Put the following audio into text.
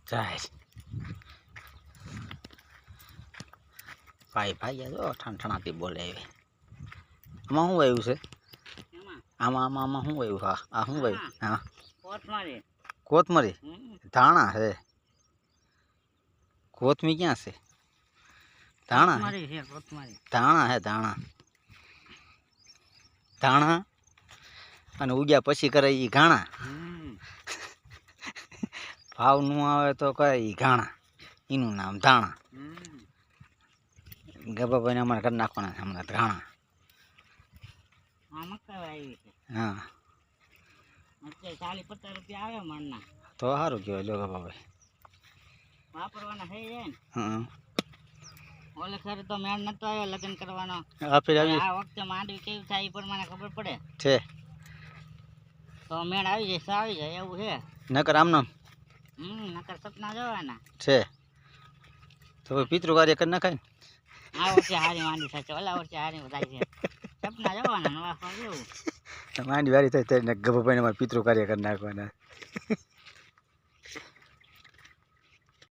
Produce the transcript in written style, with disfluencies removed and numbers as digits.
જાય ભાઈ ભાઈ જો ઠણઠણાથી બોલે હવે આમાં શું આવ્યું છે આમાં આમાં આમાં શું આવ્યું હા આ શું આવ્યું હા કોથમરી ધાણા છે કોથમી ક્યાં છે ધાણા ધાણા હે ધાણા ધાણા અને ઉગ્યા પછી કરે એ ઘાણા ભાવ નું આવે તો કરે એ ઘાણા એનું નામ ધાણા ગબાભાઈને અમારે કરી નાખવાના છે હમણાં ઘાણા હા 40-50 રૂપિયા આવે મણના તો સારું કહેવાય લો ગબાભાઈ વાપરવાના થઈ જાય ને હા ઓલે ખરે તો મેળ નતો આવ્યો લગ્ન કરવાનો આ ફેર આવી આ વખતે માંડવી કેવી થાય એ પ્રમાણે ખબર પડે છે તો મેળ આવી જાય આવી જાય એવું છે નકર આમનો નકર સપના જોવાના છે તો પિતૃ કાર્ય કરી નખાય ને આ વર્ષે હારી માંડી સાચો ઓલા વર્ષે હારી થાય છે સપના જોવાના નવા એવું માંડી વારી થાય ત્યારે ગભાભાઈને અમારે પિતૃ કાર્ય કરી નાખવાના